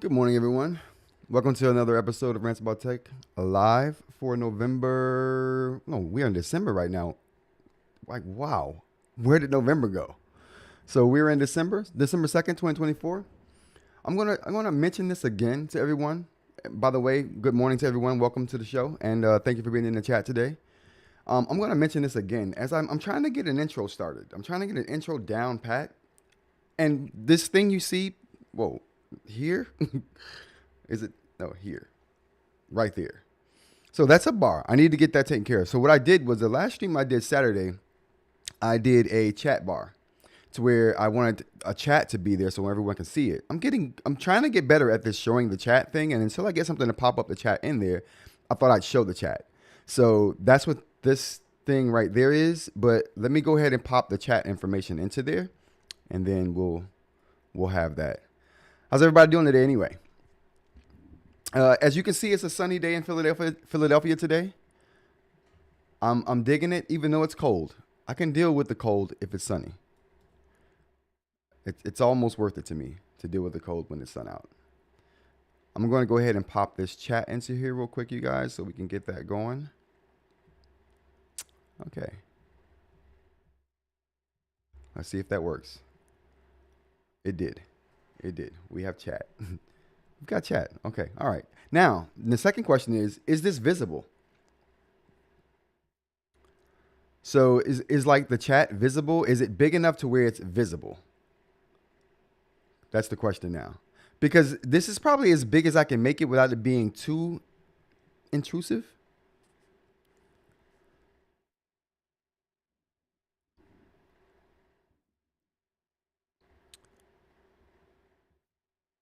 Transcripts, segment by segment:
Good morning, everyone. Welcome to another episode of Rants About Tech, live for November. No, we're in December right now. Like, wow, where did November go? So we're in December 2nd, 2024. I'm gonna mention this again to everyone. By the way, good morning to everyone. Welcome to the show, and thank you for being in the chat today. I'm gonna mention this again as I'm trying to get an intro started. I'm trying to get an intro down pat, and this thing you see, whoa, here. Is it? No, here. Right there. So that's a bar. I need to get that taken care of. So what I did was the last stream I did Saturday, I did a chat bar to where I wanted a chat to be there so everyone can see it. I'm trying to get better at this showing the chat thing. And until I get something to pop up the chat in there, I thought I'd show the chat. So that's what this thing right there is. But let me go ahead and pop the chat information into there, and then we'll have that. How's everybody doing today anyway? As you can see, it's a sunny day in Philadelphia today. I'm digging it, even though it's cold. I can deal with the cold if it's sunny. It's almost worth it to me to deal with the cold when it's sun out. I'm going to go ahead and pop this chat into here real quick, you guys, so we can get that going. Okay. Let's see if that works. It did. It did. We have chat. We've got chat. Okay. All right. Now, the second question is this visible? So is like the chat visible? Is it big enough to where it's visible? That's the question now. Because this is probably as big as I can make it without it being too intrusive.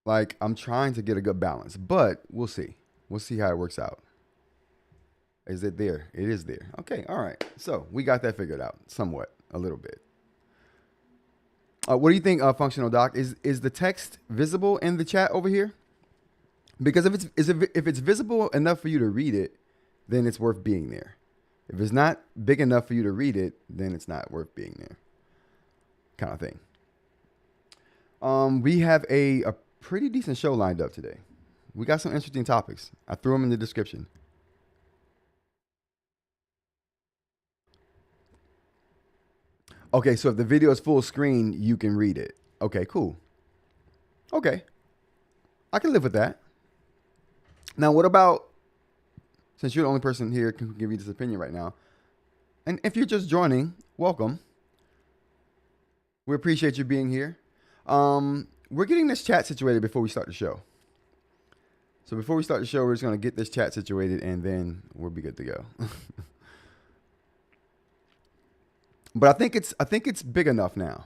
Like, I'm trying to get a good balance, but we'll see. We'll see how it works out. Is it there? It is there. Okay, all right. So we got that figured out somewhat, a little bit. What do you think, Functional Doc? Is the text visible in the chat over here? Because if it's visible enough for you to read it, then it's worth being there. If it's not big enough for you to read it, then it's not worth being there. Kind of thing. We have a pretty decent show lined up today. We got some interesting topics. I threw them in the description. Okay, so if the video is full screen, you can read it. Okay, cool. Okay. I can live with that. Now, what about, since you're the only person here who can give you this opinion right now, and if you're just joining, welcome. We appreciate you being here. We're getting this chat situated before we start the show. So before we start the show, we're just going to get this chat situated, and then we'll be good to go. But I think it's big enough now.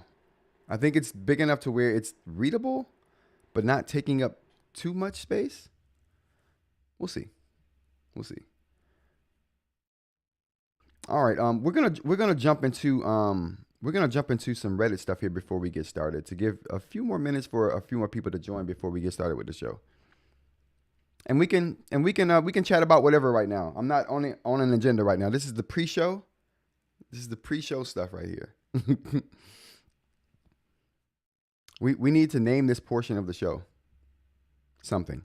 I think it's big enough to where it's readable, but not taking up too much space. We'll see. We'll see. All right. We're gonna jump into some Reddit stuff here before we get started to give a few more minutes for a few more people to join before we get started with the show. And we can chat about whatever right now. I'm not on an agenda right now. This is the pre-show. This is the pre-show stuff right here. we need to name this portion of the show something.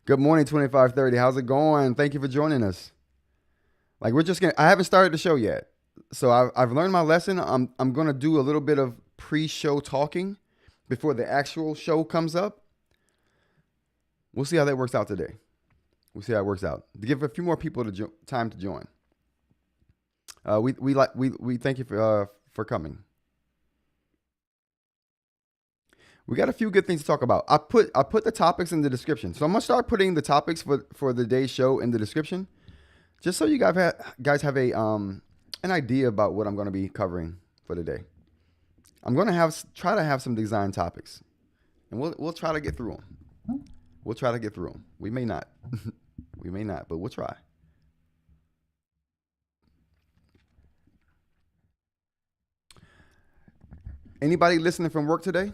Good morning, 2530. How's it going? Thank you for joining us. Like, I haven't started the show yet. So I've learned my lesson. I'm going to do a little bit of pre-show talking before the actual show comes up. We'll see how that works out today. We'll see how it works out. To give a few more people time to join. We thank you for coming. We got a few good things to talk about. I put the topics in the description. So I'm gonna start putting the topics for the day's show in the description, just so you guys have an idea about what I'm gonna be covering for the day. I'm gonna try to have some design topics, and we'll try to get through them. We'll try to get through them. We may not, we may not, but we'll try. Anybody listening from work today?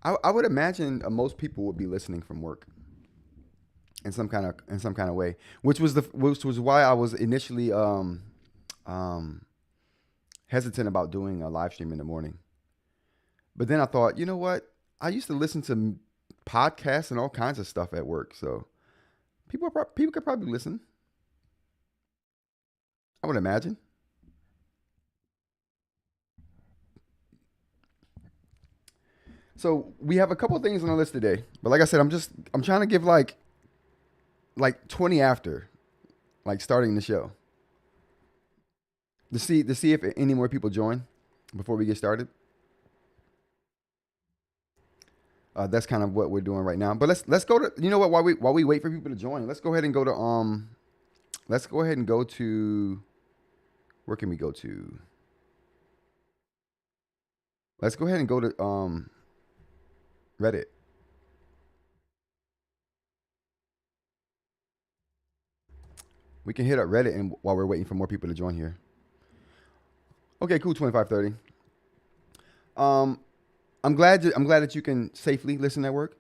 I would imagine most people would be listening from work in some kind of way, which was why I was initially hesitant about doing a live stream in the morning. But then I thought, you know what? I used to listen to podcasts and all kinds of stuff at work. So people could probably listen. I would imagine. So we have a couple of things on the list today, but like I said, I'm trying to give like 20 after, like starting the show, to see if any more people join before we get started. That's kind of what we're doing right now. But let's go to, you know what, while we wait for people to join, let's go ahead and go to where can we go to? Let's go ahead and go to Reddit. We can hit up Reddit and while we're waiting for more people to join here. Okay, cool. 25:30. I'm glad that you can safely listen at work.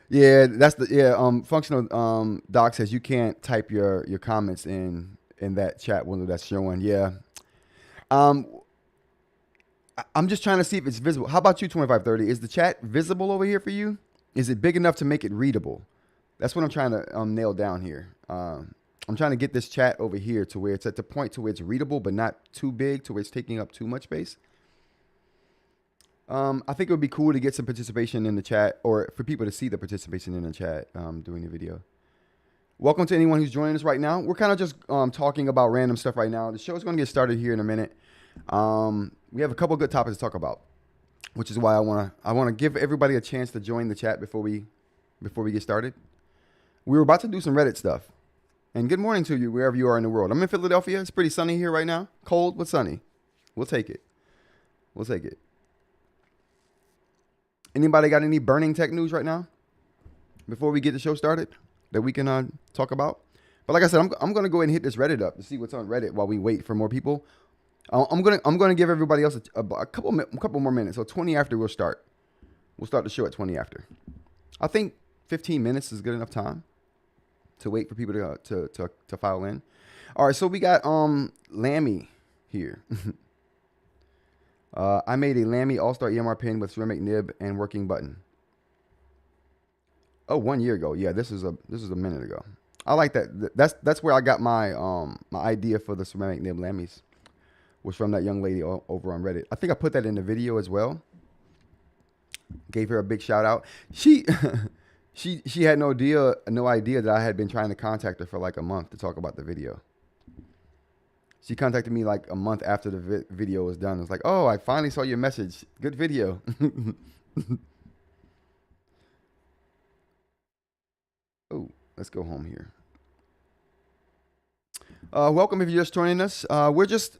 Yeah, that's the functional doc says you can't type your comments in that chat window that's showing. Yeah. Um I'm just trying to see if it's visible. How about you, 25:30? Is the chat visible over here for you? Is it big enough to make it readable? That's what I'm trying to nail down here. I'm trying to get this chat over here to where it's at the point to where it's readable, but not too big to where it's taking up too much space. I think it would be cool to get some participation in the chat, or for people to see the participation in the chat during the video. Welcome to anyone who's joining us right now. We're kind of just talking about random stuff right now. The show is going to get started here in a minute. We have a couple good topics to talk about, which is why I want to give everybody a chance to join the chat before we get started. We were about to do some Reddit stuff. And good morning to you wherever you are in the world. I'm in Philadelphia. It's pretty sunny here right now. Cold but sunny. We'll take it. We'll take it. Anybody got any burning tech news right now before we get the show started that we can talk about? But like I said, I'm going to go ahead and hit this Reddit up to see what's on Reddit while we wait for more people. I'm gonna give everybody else a couple more minutes. So 20 after we'll start. We'll start the show at 20 after. I think 15 minutes is good enough time to wait for people to file in. All right, so we got Lamy here. I made a Lamy All-Star EMR pin with ceramic nib and working button. Oh, 1 year ago. Yeah, this is a minute ago. I like that. That's where I got my my idea for the ceramic nib Lamys. Was from that young lady over on Reddit. I think I put that in the video as well. Gave her a big shout out. She she had no idea that I had been trying to contact her for like a month to talk about the video. She contacted me like a month after the video was done. It was like, oh, I finally saw your message. Good video. Oh, let's go home here. Welcome if you're just joining us. We're just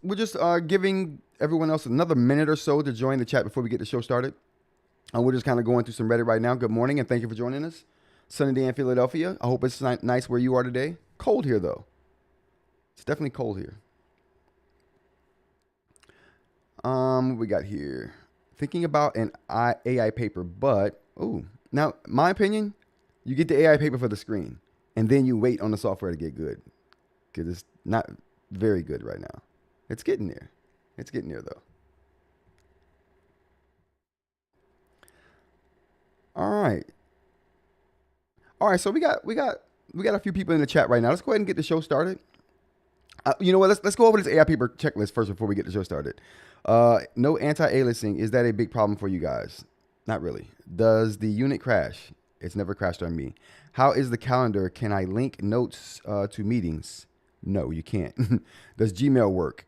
giving everyone else another minute or so to join the chat before we get the show started. We're just kind of going through some Reddit right now. Good morning and thank you for joining us. Sunny day in Philadelphia. I hope it's nice where you are today. Cold here though. It's definitely cold here. What we got here? Thinking about an AI paper, but now my opinion, you get the AI paper for the screen, and then you wait on the software to get good, because it's not very good right now. It's getting there. It's getting there though. All right. So we got a few people in the chat right now. Let's go ahead and get the show started. You know what? Let's go over this AI paper checklist first before we get the show started. No anti-aliasing. Is that a big problem for you guys? Not really. Does the unit crash? It's never crashed on me. How is the calendar? Can I link notes to meetings? No, you can't. Does Gmail work?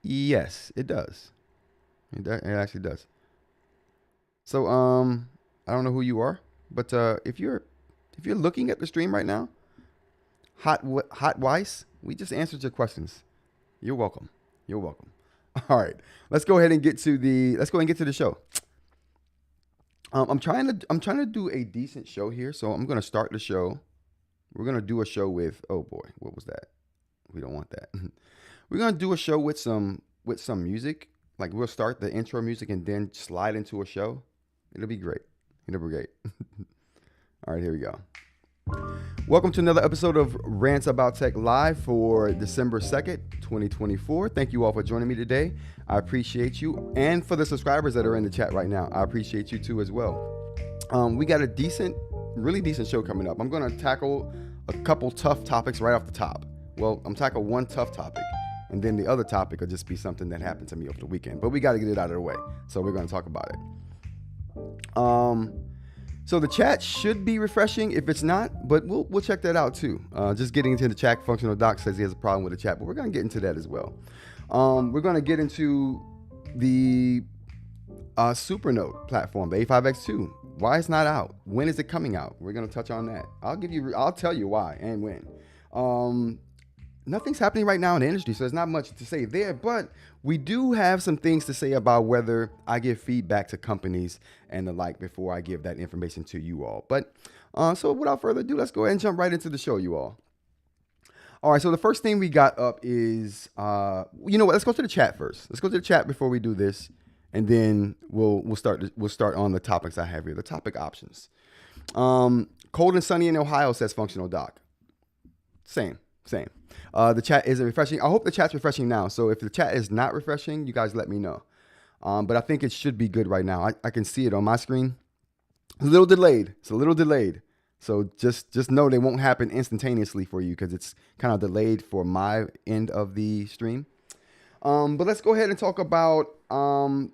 Yes, it does. It actually does. So I don't know who you are, but if you're looking at the stream right now, Hot Weiss, we just answered your questions. You're welcome. You're welcome. All right, let's go ahead and get to the show. I'm trying to do a decent show here, so I'm gonna start the show. We're gonna do a show with, oh boy, what was that? We don't want that. We're gonna do a show with some music. Like we'll start the intro music and then slide into a show. It'll be great. It'll be great. All right, here we go. Welcome to another episode of Rants About Tech Live for December 2nd, 2024. Thank you all for joining me today. I appreciate you. And for the subscribers that are in the chat right now, I appreciate you too as well. We got a really decent show coming up. I'm going to tackle a couple tough topics right off the top. Well, I'm tackling one tough topic, and then the other topic will just be something that happened to me over the weekend. But we got to get it out of the way, so we're going to talk about it. So the chat should be refreshing if it's not, but we'll check that out too. Just getting into the chat, Functional Doc says he has a problem with the chat, but we're going to get into that as well. We're going to get into the Supernote platform, the A5X2. Why it's not out? When is it coming out? We're going to touch on that. I'll tell you why and when. Nothing's happening right now in the industry, so there's not much to say there, but we do have some things to say about whether I give feedback to companies and the like before I give that information to you all. But so without further ado, let's go ahead and jump right into the show, you all. All right, so the first thing we got up is, you know what? Let's go to the chat first. Let's go to the chat before we do this, and then we'll start on the topics I have here. The topic options. Cold and sunny in Ohio, says Functional Doc. Same. The chat isn't refreshing. I hope the chat's refreshing now. So if the chat is not refreshing, you guys let me know. But I think it should be good right now. I can see it on my screen. It's a little delayed. So just know they won't happen instantaneously for you because it's kind of delayed for my end of the stream. But let's go ahead and talk about the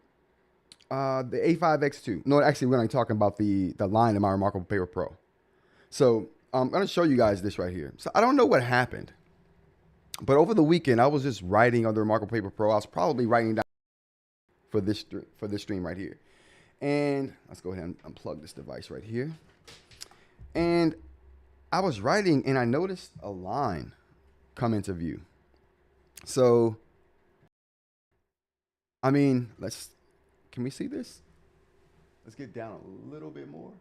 A5X2. No, actually, we're going to be talking about the line in my Remarkable Paper Pro. So I'm going to show you guys this right here. So I don't know what happened, but over the weekend, I was just writing on the Remarkable Paper Pro. I was probably writing down for this stream right here. And let's go ahead and unplug this device right here. And I was writing and I noticed a line come into view. So, I mean, can we see this? Let's get down a little bit more.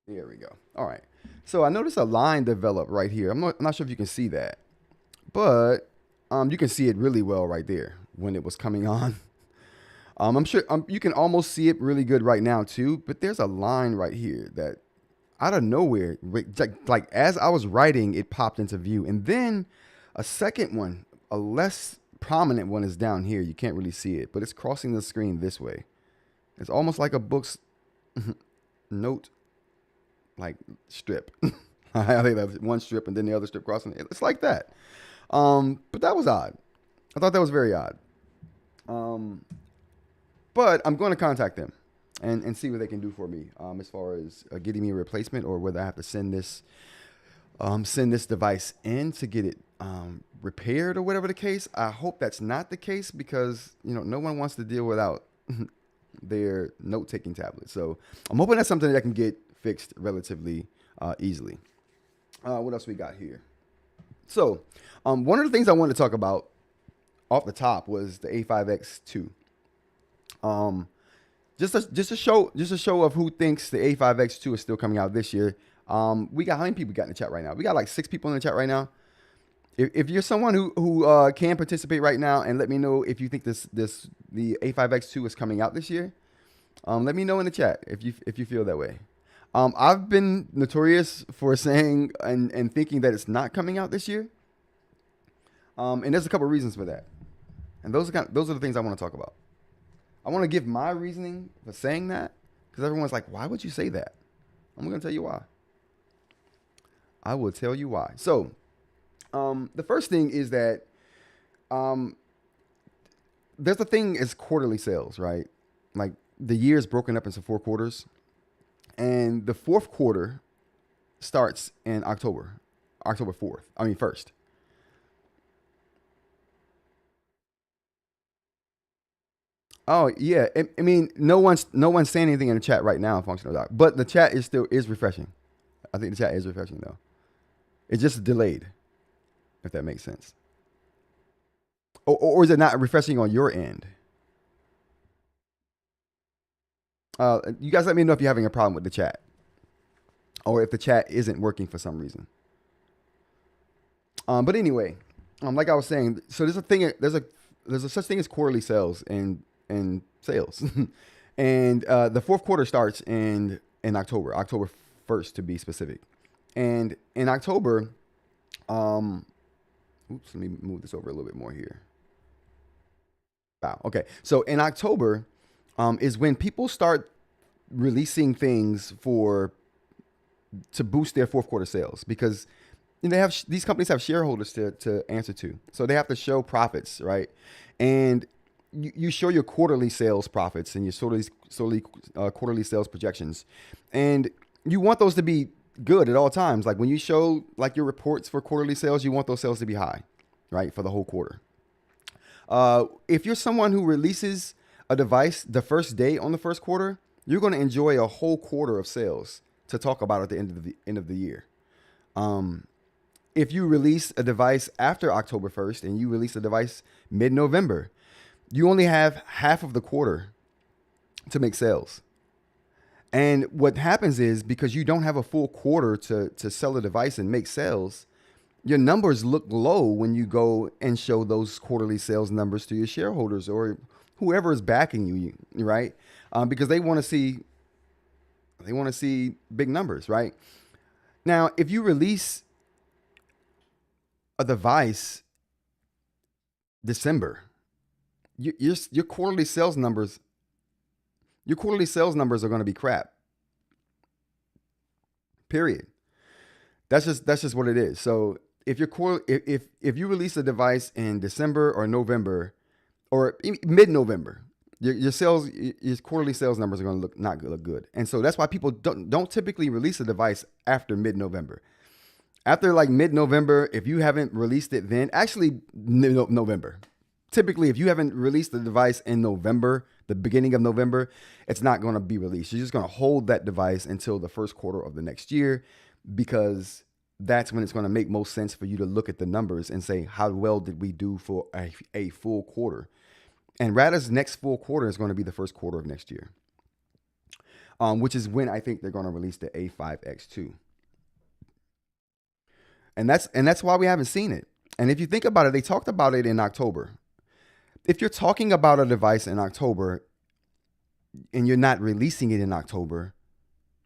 There we go. All right. So I noticed a line develop right here. I'm not sure if you can see that, but you can see it really well right there when it was coming on. I'm sure you can almost see it really good right now too, but there's a line right here that out of nowhere, like as I was writing, it popped into view. And then a second one, a less prominent one, is down here. You can't really see it, but it's crossing the screen this way. It's almost like a Boox note like strip. I think that's one strip and then the other strip crossing. It's like that. But that was odd. I thought that was very odd. But I'm going to contact them and see what they can do for me as far as getting me a replacement, or whether I have to send this device in to get it repaired or whatever the case. I hope that's not the case because, you know, no one wants to deal without their note-taking tablet. So I'm hoping that's something that I can get fixed relatively easily. What else we got here? So one of the things I wanted to talk about off the top was the A5X2. Just a show of who thinks the A5X2 is still coming out this year. We got, how many people got in the chat right now? We got like 6 people in the chat right now. If you're someone who can participate right now and let me know if you think the A5X2 is coming out this year, let me know in the chat if you feel that way. I've been notorious for saying and thinking that it's not coming out this year. And there's a couple of reasons for that. And those are the things I want to talk about. I want to give my reasoning for saying that because everyone's like, why would you say that? I'm going to tell you why. I will tell you why. So, the first thing is that there's a thing as quarterly sales, right? Like the year is broken up into 4 quarters. And the 4th quarter starts in October 1st. Oh yeah, I mean, no one's saying anything in the chat right now, Functional Doc, but the chat is refreshing. I think the chat is refreshing though. It's just delayed, if that makes sense. Or is it not refreshing on your end? You guys let me know if you're having a problem with the chat, or if the chat isn't working for some reason. But anyway, like I was saying, so there's a thing. There's a such thing as quarterly sales and sales, and the 4th quarter starts in October 1st, 1st to be specific. And in October, oops, let me move this over a little bit more here. Wow. Okay. So in October is when people start releasing things to boost their fourth quarter sales, because these companies have shareholders to answer to. So they have to show profits, right? And you show your quarterly sales profits and your quarterly sales projections. And you want those to be good at all times. Like when you show like your reports for quarterly sales, you want those sales to be high, right? For the whole quarter. If you're someone who releases a device the first day on the first quarter, you're going to enjoy a whole quarter of sales to talk about at the end of the year. If you release a device after October 1st and you release a device mid-November, you only have half of the quarter to make sales. And what happens is, because you don't have a full quarter to sell a device and make sales, your numbers look low when you go and show those quarterly sales numbers to your shareholders or whoever is backing you, right? Because they want to see big numbers, right? Now, if you release a device December, your quarterly sales numbers are going to be crap. Period. That's just what it is. So if you release a device in December or November or mid-November, your quarterly sales numbers are going to not look good. And so that's why people don't typically release a device after mid-November. After like mid-November, if you haven't released it then, actually November. Typically, if you haven't released the device in November, the beginning of November, it's not going to be released. You're just going to hold that device until the first quarter of the next year, because that's when it's going to make most sense for you to look at the numbers and say, how well did we do for a full quarter? And Ratta's next full quarter is going to be the first quarter of next year, which is when I think they're going to release the A5X2. And that's why we haven't seen it. And if you think about it, they talked about it in October. If you're talking about a device in October and you're not releasing it in October,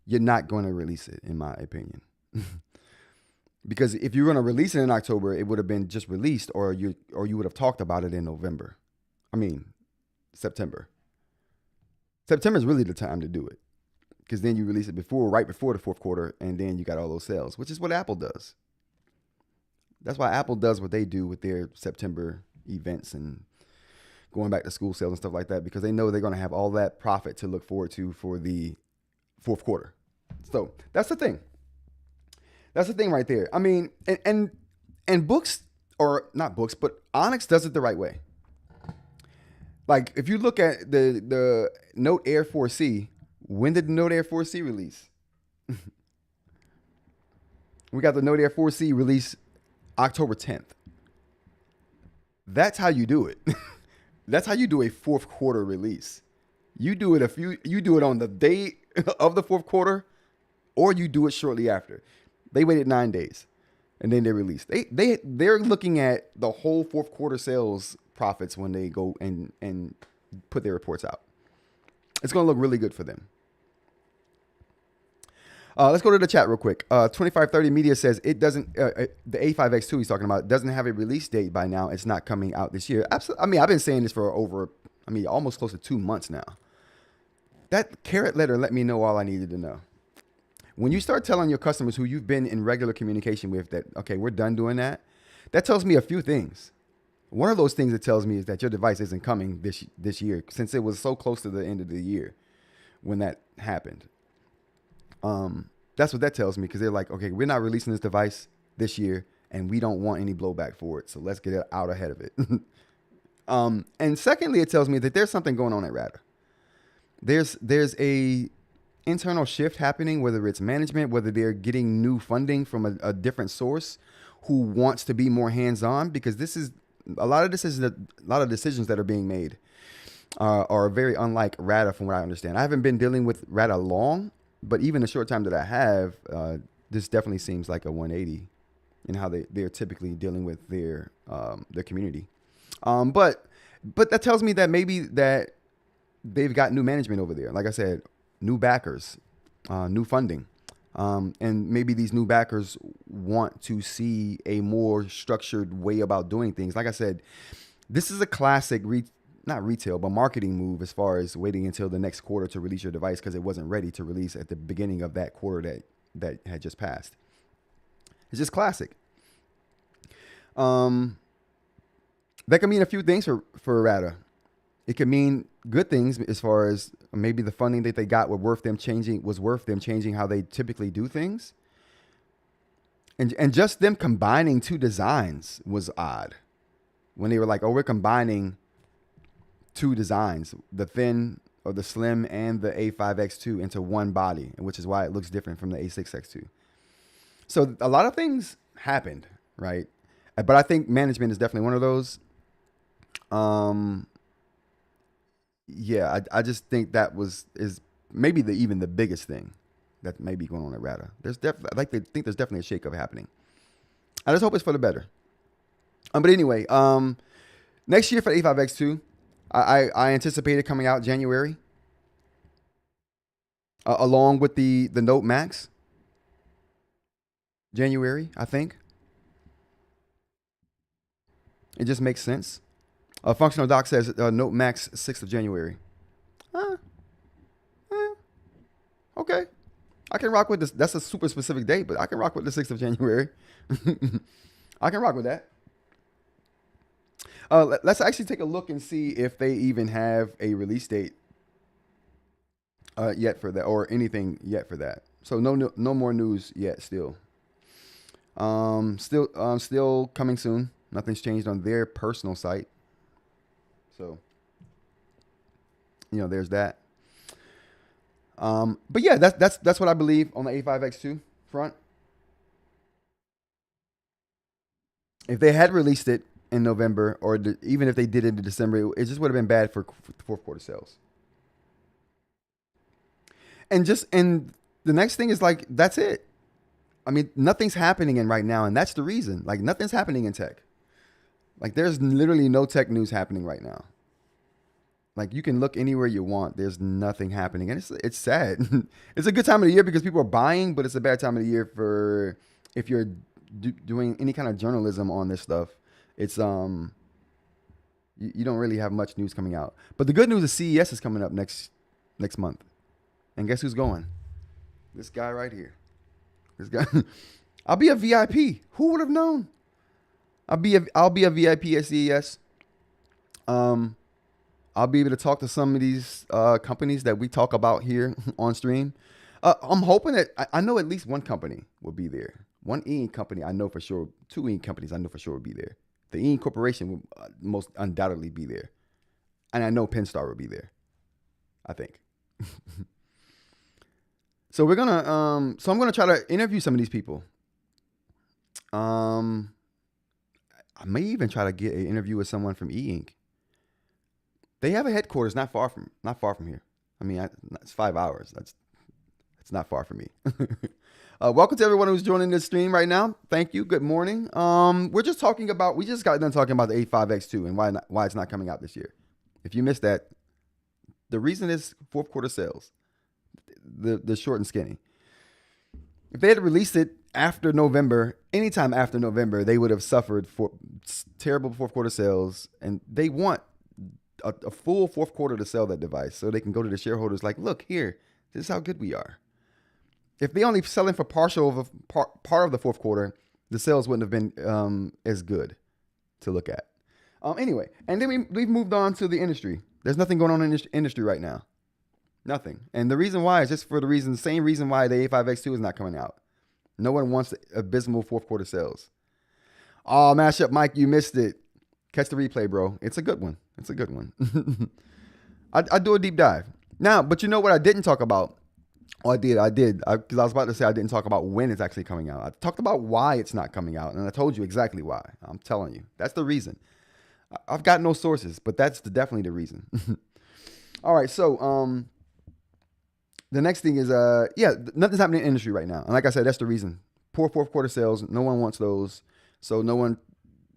you're not going to release it, in my opinion. Because if you're going to release it in October, it would have been just released, or you would have talked about it in September. September is really the time to do it, because then you release it right before the fourth quarter, and then you got all those sales, which is what Apple does. That's why Apple does what they do with their September events and going back to school sales and stuff like that, because they know they're going to have all that profit to look forward to for the fourth quarter. So that's the thing. That's the thing right there. I mean, and Boox, or not Boox, but Onyx does it the right way. Like if you look at the Note Air 4C, when did the Note Air 4C release? We got the Note Air 4C release October 10th. That's how you do it. That's how you do a fourth quarter release. You do it on the day of the fourth quarter, or you do it shortly after. They waited 9 days and then they released. They're looking at the whole fourth quarter sales profits when they go and put their reports out. It's going to look really good for them. Let's go to the chat real quick. 2530 Media says it doesn't, the A5X2 he's talking about doesn't have a release date by now. It's not coming out this year. Absolutely. I mean, I've been saying this for almost close to 2 months now. That carrot letter let me know all I needed to know. When you start telling your customers who you've been in regular communication with that, okay, we're done doing that, that tells me a few things. One of those things it tells me is that your device isn't coming this year, since it was so close to the end of the year when that happened. That's what that tells me, because they're like, okay, we're not releasing this device this year and we don't want any blowback for it. So let's get it out ahead of it. And secondly, it tells me that there's something going on at Ratta. There's a internal shift happening, whether it's management, whether they're getting new funding from a different source who wants to be more hands-on, because a lot of decisions that are being made are very unlike Ratta from what I understand. I haven't been dealing with Ratta long, but even the short time that I have, this definitely seems like a 180 in how they're typically dealing with their community. But that tells me that maybe that they've got new management over there. Like I said, new backers, new funding. And maybe these new backers want to see a more structured way about doing things. Like I said, this is a classic, not retail, but marketing move as far as waiting until the next quarter to release your device because it wasn't ready to release at the beginning of that quarter that had just passed. It's just classic. That can mean a few things for Ratta. It could mean good things as far as maybe the funding that they got was worth them changing how they typically do things. And just them combining two designs was odd. When they were like, oh, we're combining two designs, the thin or the slim and the A5X2 into one body, which is why it looks different from the A6X2. So a lot of things happened, right? But I think management is definitely one of those. Yeah, I just think that is maybe even the biggest thing that may be going on at Ratta. I think there's definitely a shakeup happening. I just hope it's for the better. But anyway, next year for the A5X2, I anticipate it coming out January, along with the Note Max. January, I think. It just makes sense. Functional Doc says Note Max 6th of January. Okay. I can rock with this. That's a super specific date, but I can rock with the 6th of January. I can rock with that. Let's actually take a look and see if they even have a release date yet for that, or anything yet for that. So no more news yet. Still coming soon. Nothing's changed on their personal site. So, there's that. But yeah, that's what I believe on the A5X2 front. If they had released it in November, or even if they did it in December, it just would have been bad for fourth quarter sales. And the next thing is like, that's it. I mean, nothing's happening right now, and that's the reason. Like, nothing's happening in tech. Like, there's literally no tech news happening right now. Like, you can look anywhere you want. There's nothing happening, and it's sad. It's a good time of the year because people are buying, but it's a bad time of the year for if you're doing any kind of journalism on this stuff. It's you don't really have much news coming out. But the good news is CES is coming up next month, and guess who's going? This guy right here. This guy. I'll be a VIP. Who would have known? I'll be a VIP at CES. I'll be able to talk to some of these companies that we talk about here on stream. I'm hoping that I know at least one company will be there. One eInk company I know for sure. Two eInk companies I know for sure will be there. The eInk Corporation will most undoubtedly be there, and I know Penstar will be there. I think. So we're gonna I'm gonna try to interview some of these people. I may even try to get an interview with someone from eInk. They have a headquarters not far from here. I mean, it's 5 hours. That's not far from me. Welcome to everyone who's joining this stream right now. Thank you. Good morning. We just got done talking about the A5X2 and why it's not coming out this year. If you missed that, the reason is fourth quarter sales. The short and skinny. If they had released it after November, anytime after November, they would have suffered for terrible fourth quarter sales, and they want a full fourth quarter to sell that device so they can go to the shareholders like, look here, this is how good we are. If they only selling for part of the fourth quarter, the sales wouldn't have been as good to look at. Anyway, and then we've moved on to the industry. There's nothing going on in the industry right now. Nothing. And the reason why is just for the same reason why the A5X2 is not coming out. No one wants abysmal fourth quarter sales. Oh, Mashup Mike, you missed it. Catch the replay, bro. It's a good one. It's a good one. I do a deep dive. Now, but you know what I didn't talk about? Oh, I did. Because I was about to say I didn't talk about when it's actually coming out. I talked about why it's not coming out, and I told you exactly why. I'm telling you. That's the reason. I've got no sources, but that's definitely the reason. All right, so the next thing is, nothing's happening in the industry right now. And like I said, that's the reason. Poor fourth quarter sales. No one wants those. So no one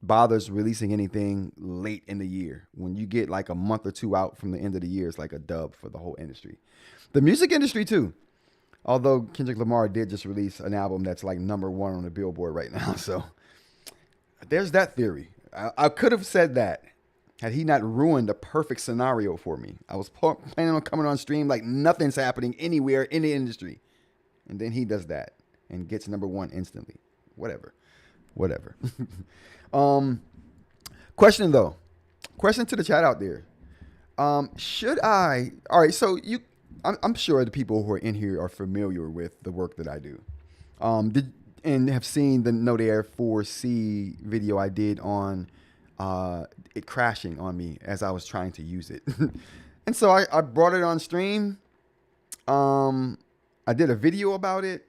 bothers releasing anything late in the year. When you get like a month or two out from the end of the year, it's like a dub for the whole industry. The music industry too. Although Kendrick Lamar did just release an album that's like #1 on the Billboard right now. So there's that theory. I could have said that had he not ruined a perfect scenario for me. I was planning on coming on stream like nothing's happening anywhere in the industry. And then he does that and gets #1 instantly. Whatever. Whatever. Question though. Question to the chat out there. Should I? All right. So I'm sure the people who are in here are familiar with the work that I do. And have seen the Node Air 4C video I did on it crashing on me as I was trying to use it. And so I brought it on stream. I did a video about it.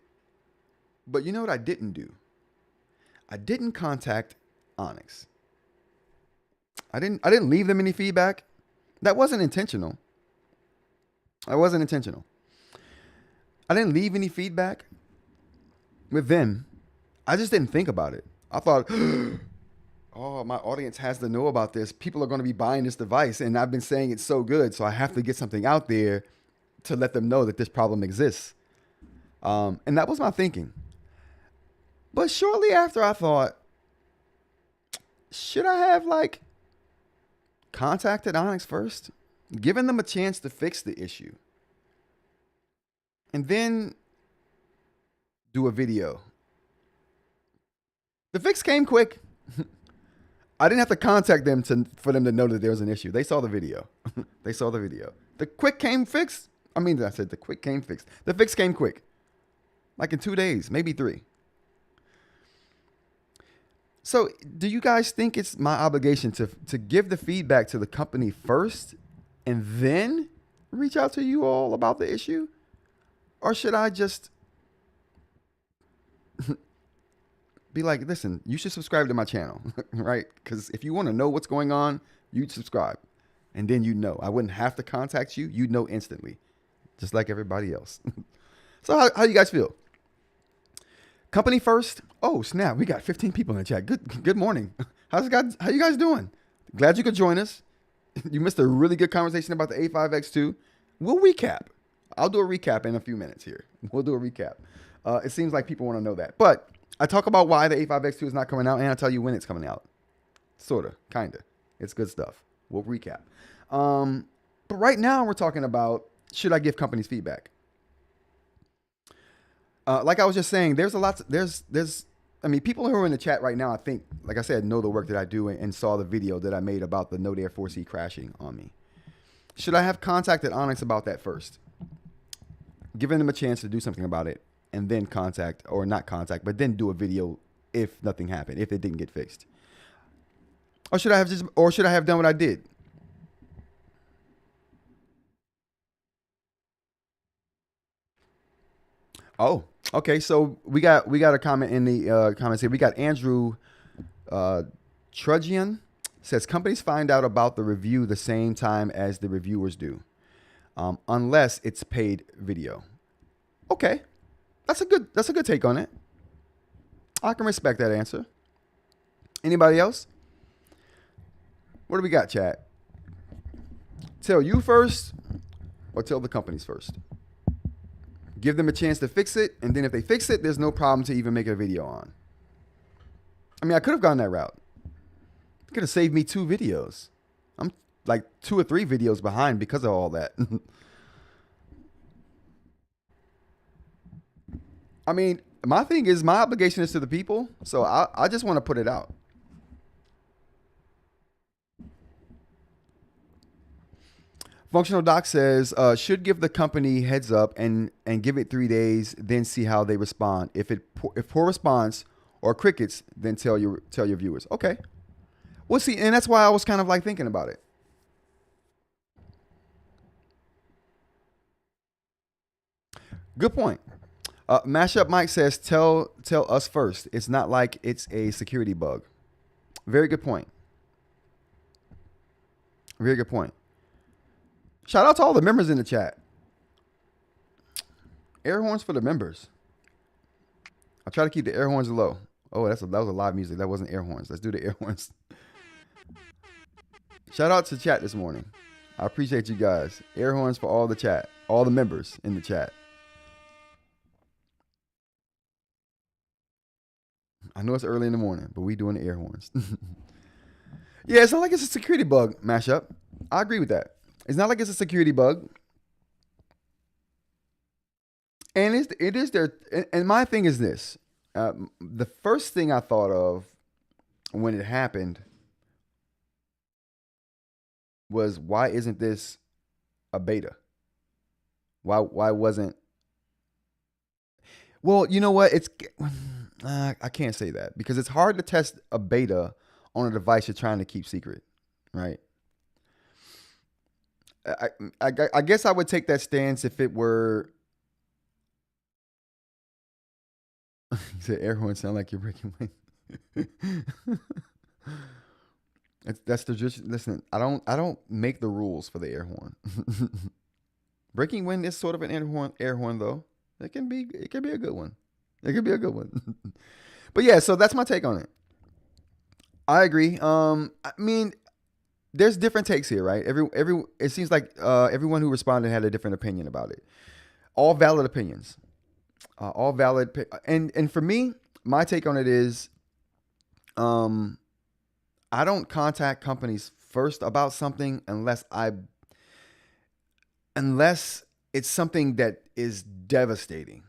But you know what I didn't do? I didn't contact Onyx. I didn't leave them any feedback. That wasn't intentional. I didn't leave any feedback with them. I just didn't think about it. I thought, oh, my audience has to know about this. People are going to be buying this device, and I've been saying it's so good, so I have to get something out there to let them know that this problem exists. And that was my thinking. But shortly after, I thought, should I have contacted Onyx first, given them a chance to fix the issue, and then do a video? The fix came quick. I didn't have to contact them for them to know that there was an issue. They saw the video. The quick came fixed. The quick came fixed. The fix came quick. Like in 2 days, maybe 3. So do you guys think it's my obligation to give the feedback to the company first and then reach out to you all about the issue? Or should I just be like, listen, you should subscribe to my channel, right? Because if you want to know what's going on, you'd subscribe. And then you know. I wouldn't have to contact you. You'd know instantly, just like everybody else. So how do you guys feel? Company first? Oh, snap. We got 15 people in the chat. Good morning. How you guys doing? Glad you could join us. You missed a really good conversation about the A5X2. We'll recap. I'll do a recap in a few minutes here. We'll do a recap. It seems like people want to know that. But I talk about why the A5X2 is not coming out, and I tell you when it's coming out. Sort of. Kind of. It's good stuff. We'll recap. But right now we're talking about, should I give companies feedback? Like I was just saying, there's people who are in the chat right now, I think, like I said, know the work that I do and saw the video that I made about the Node Air 4C crashing on me. Should I have contacted Onyx about that first? Given them a chance to do something about it and then but then do a video if nothing happened, if it didn't get fixed. Or should I have done what I did? Oh, okay. So we got a comment in the comments here. We got Andrew Trudgian says companies find out about the review the same time as the reviewers do, unless it's paid video. Okay, that's a good take on it. I can respect that answer. Anybody else? What do we got, chat? Tell you first, or tell the companies first? Give them a chance to fix it, and then if they fix it, there's no problem to even make a video on. I could have gone that route. It could have saved me 2 videos. I'm like 2 or 3 videos behind because of all that. My thing is, my obligation is to the people, so I just want to put it out. Functional Doc says, should give the company heads up and give it 3 days, then see how they respond. If poor response or crickets, then tell your viewers. Okay. Well, see, and that's why I was kind of like thinking about it. Good point. Mashup Mike says, tell us first. It's not like it's a security bug. Very good point. Very good point. Shout out to all the members in the chat. Air horns for the members. I try to keep the air horns low. Oh, that was a live music. That wasn't air horns. Let's do the air horns. Shout out to chat this morning. I appreciate you guys. Air horns for all the chat. All the members in the chat. I know it's early in the morning, but we doing the air horns. Yeah, it's not like it's a security bug mashup. I agree with that. It's not like it's a security bug. And it is there. And my thing is this. The first thing I thought of when it happened was, why isn't this a beta? Why wasn't? Well, you know what? It's I can't say that because it's hard to test a beta on a device you're trying to keep secret, right? I guess I would take that stance if it were. He said air horn sound like you're breaking wind. That's the just listen. I don't make the rules for the air horn. Breaking wind is sort of an air horn though. It can be a good one. It could be a good one. But yeah, so that's my take on it. I agree. I mean, there's different takes here, right? It seems like everyone who responded had a different opinion about it. All valid opinions. All valid. And for me, my take on it is, I don't contact companies first about something unless it's something that is devastating.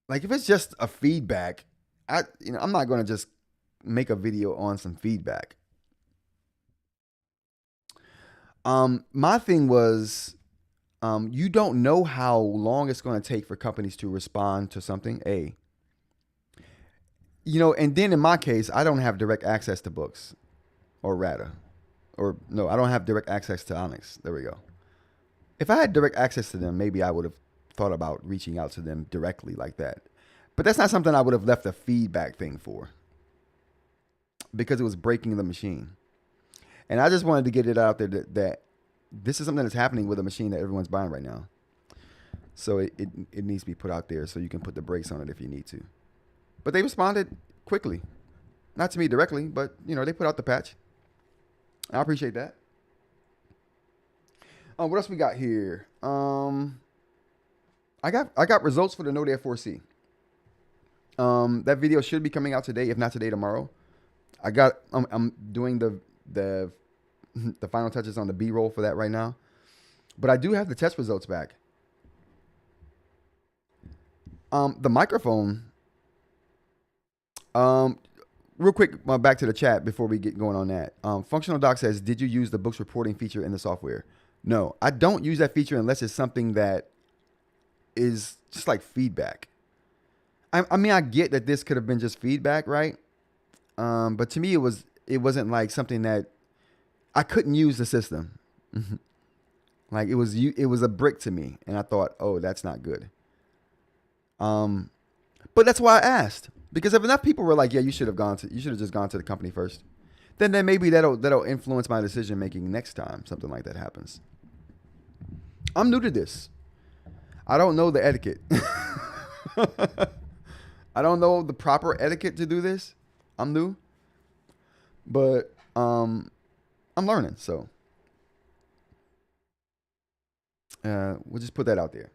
Like if it's just a feedback, I'm not going to just make a video on some feedback. My thing was, you don't know how long it's going to take for companies to respond to something. And then in my case, I don't have direct access to Boox or Ratta, I don't have direct access to Onyx. There we go. If I had direct access to them, maybe I would have thought about reaching out to them directly like that. But that's not something I would have left a feedback thing for, because it was breaking the machine. And I just wanted to get it out there that this is something that's happening with a machine that everyone's buying right now. So it needs to be put out there so you can put the brakes on it if you need to. But they responded quickly. Not to me directly, but they put out the patch. I appreciate that. What else we got here? I got results for the Note Air 4C. That video should be coming out today, if not today, tomorrow. I'm doing the final touches on the B-roll for that right now. But I do have the test results back. The microphone. Real quick, back to the chat before we get going on that. Functional Doc says, did you use the Boox reporting feature in the software? No, I don't use that feature unless it's something that is just like feedback. I mean, I get that this could have been just feedback, right? But to me, it wasn't like something that I couldn't use the system. Like it was a brick to me, and I thought, oh, that's not good. But that's why I asked, because if enough people were like, yeah, you should have just gone to the company first, then maybe that'll influence my decision making next time something like that happens. I'm new to this. I don't know the etiquette. I don't know the proper etiquette to do this. I'm new, but I'm learning. So we'll just put that out there.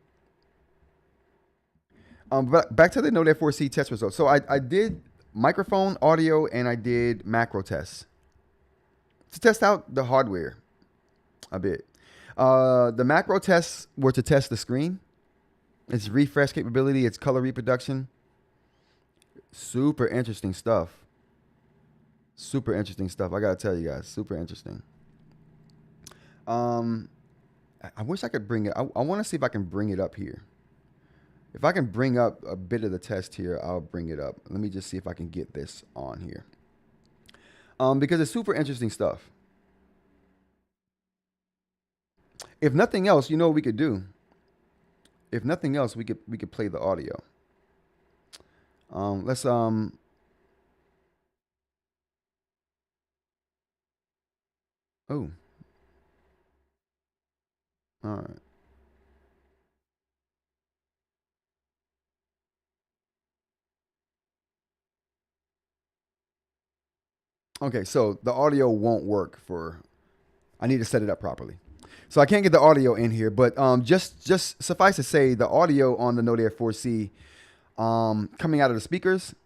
But back to the Note Air 4C test results. So I did microphone, audio, and I did macro tests to test out the hardware a bit. The macro tests were to test the screen, its refresh capability, its color reproduction. Super interesting stuff. Super interesting stuff. I gotta tell you guys, super interesting. I wish I could bring it. I want to see if I can bring it up here. If I can bring up a bit of the test here, I'll bring it up. Let me just see if I can get this on here. Because it's super interesting stuff. If nothing else, you know what we could do? If nothing else, we could play the audio. Let's oh. All right. Okay, so the audio won't work I need to set it up properly. So I can't get the audio in here, but just suffice to say, the audio on the Note Air 4C coming out of the speakers